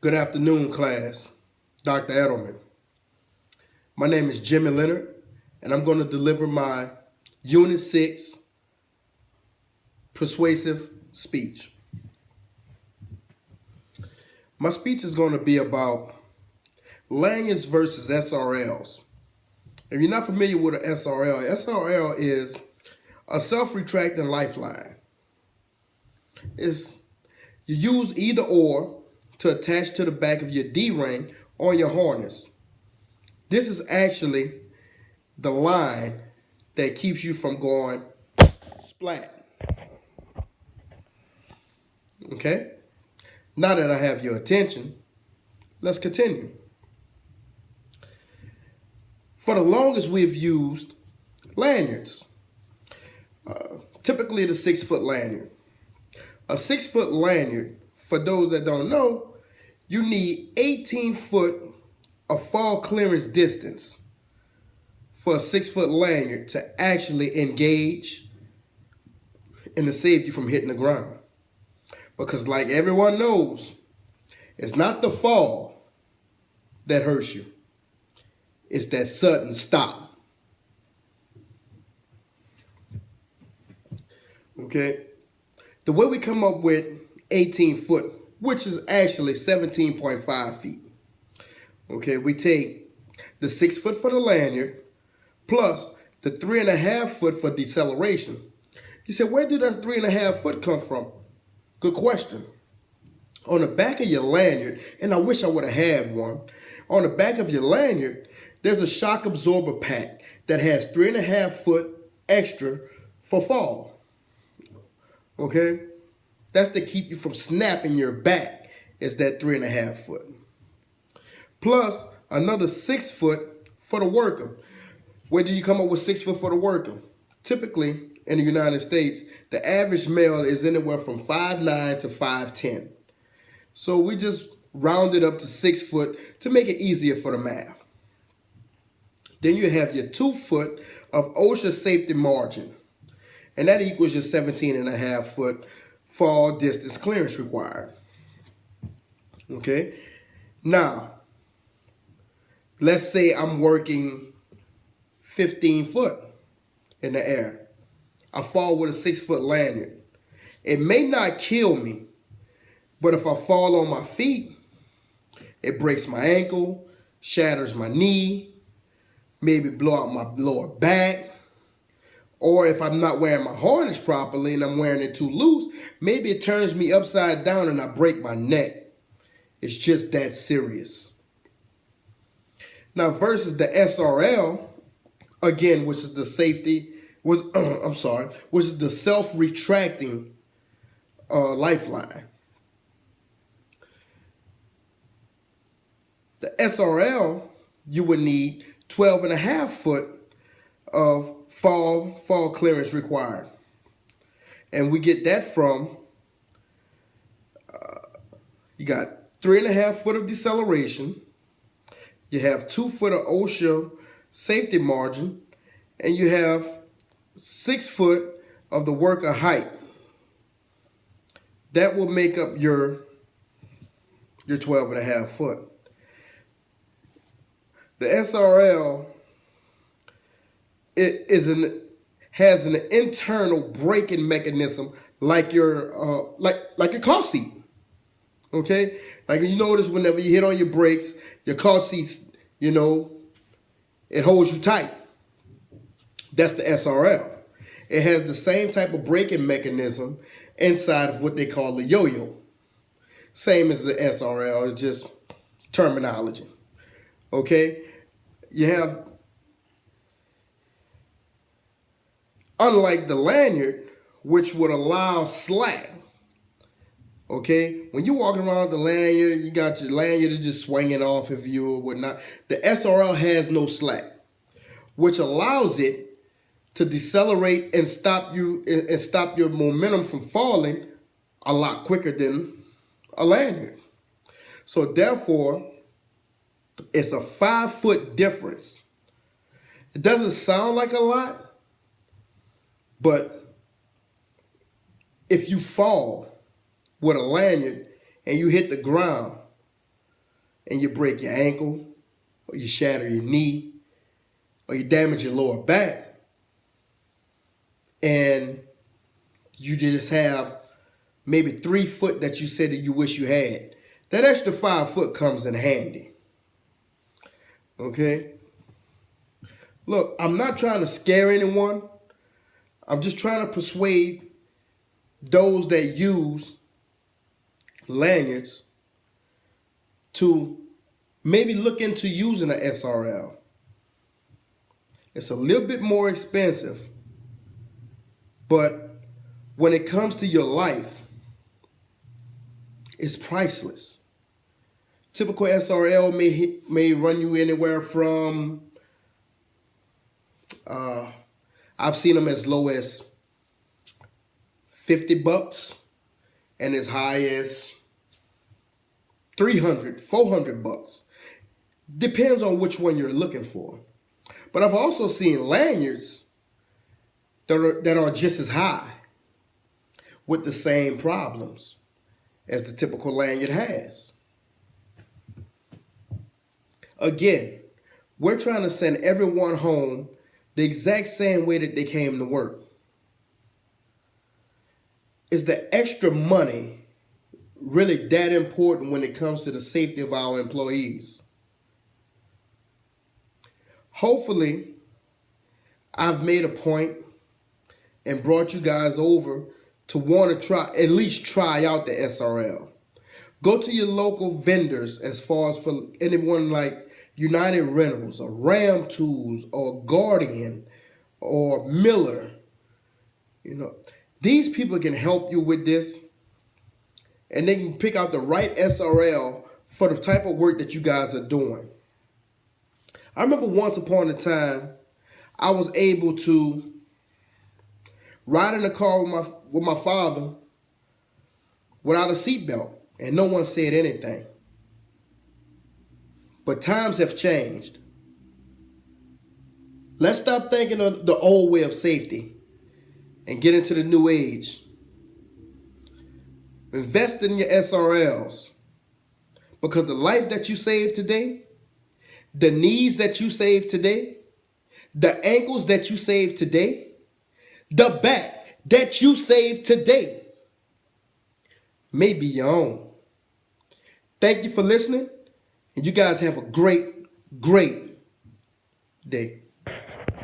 Good afternoon, class. Dr. Edelman. My name is Jimmy Leonard, and I'm going to deliver my Unit 6 persuasive speech. My speech is going to be about lanyards versus SRLs. If you're not familiar with an SRL is a self-retracting lifeline. You use either or to attach to the back of your D-ring on your harness. This is actually the line that keeps you from going splat. Okay? Now that I have your attention, let's continue. For the longest, we've used lanyards. Typically the 6-foot lanyard. A 6-foot lanyard, for those that don't know, you need 18 foot of fall clearance distance for a 6-foot lanyard to actually engage and to save you from hitting the ground. Because like everyone knows, it's not the fall that hurts you. It's that sudden stop. Okay? The way we come up with 18 foot, which is actually 17.5 feet. Okay, we take the 6 foot for the lanyard plus the 3.5 foot for deceleration. You said, where did that 3.5 foot come from? Good question. On the back of your lanyard, and I wish I would have had one, on the back of your lanyard, there's a shock absorber pack that has 3.5 foot extra for fall. Okay? That's to keep you from snapping your back, is that 3.5 foot. Plus another 6 foot for the worker. Where do you come up with 6 foot for the worker? Typically, in the United States, the average male is anywhere from 5'9" to 5'10". So we just round it up to 6 foot to make it easier for the math. Then you have your 2 foot of OSHA safety margin. And that equals your 17.5 foot fall distance clearance required. Okay? Now, let's say I'm working 15 foot in the air. I fall with a 6 foot lanyard. It may not kill me, but if I fall on my feet, it breaks my ankle, shatters my knee, maybe blow out my lower back. Or if I'm not wearing my harness properly and I'm wearing it too loose, maybe it turns me upside down and I break my neck. It's just that serious. Now versus the SRL, again, which is the which is the self-retracting lifeline. The SRL, you would need 12.5 foot of fall clearance required. And we get that from, you got 3.5 foot of deceleration, you have 2 foot of OSHA safety margin, and you have 6 foot of the worker height. That will make up your 12.5 foot. The SRL has an internal braking mechanism like your like your car seat. Okay? Like you notice whenever you hit on your brakes, your car seats, it holds you tight. That's the SRL. It has the same type of braking mechanism inside of what they call the yo-yo. Same as the SRL, it's just terminology. Okay? You have, unlike the lanyard, which would allow slack. Okay? When you're walking around the lanyard, you got your lanyard is just swinging off of you or whatnot. The SRL has no slack, which allows it to decelerate and stop your momentum from falling a lot quicker than a lanyard. So therefore, it's a 5 foot difference. It doesn't sound like a lot, but if you fall with a lanyard and you hit the ground, and you break your ankle, or you shatter your knee, or you damage your lower back, and you just have maybe 3 foot that you said that you wish you had, that extra 5 foot comes in handy. Okay? Look, I'm not trying to scare anyone. I'm just trying to persuade those that use lanyards to maybe look into using an SRL. It's a little bit more expensive, but when it comes to your life, it's priceless. Typical SRL may run you anywhere from, I've seen them as low as $50 and as high as $300, $400. Depends on which one you're looking for. But I've also seen lanyards that are just as high with the same problems as the typical lanyard has. Again, we're trying to send everyone home the exact same way that they came to work. Is the extra money really that important when it comes to the safety of our employees? Hopefully, I've made a point and brought you guys over to want to at least try out the SRL. Go to your local vendors as far as for anyone like United Rentals or Ram Tools or Guardian or Miller. These people can help you with this, and they can pick out the right SRL for the type of work that you guys are doing. I remember once upon a time, I was able to ride in the car with my father without a seatbelt, and no one said anything. But times have changed. Let's stop thinking of the old way of safety and get into the new age. Invest in your SRLs, because the life that you save today, the knees that you save today, the ankles that you save today, the back that you save today may be your own. Thank you for listening, and you guys have a great, great day.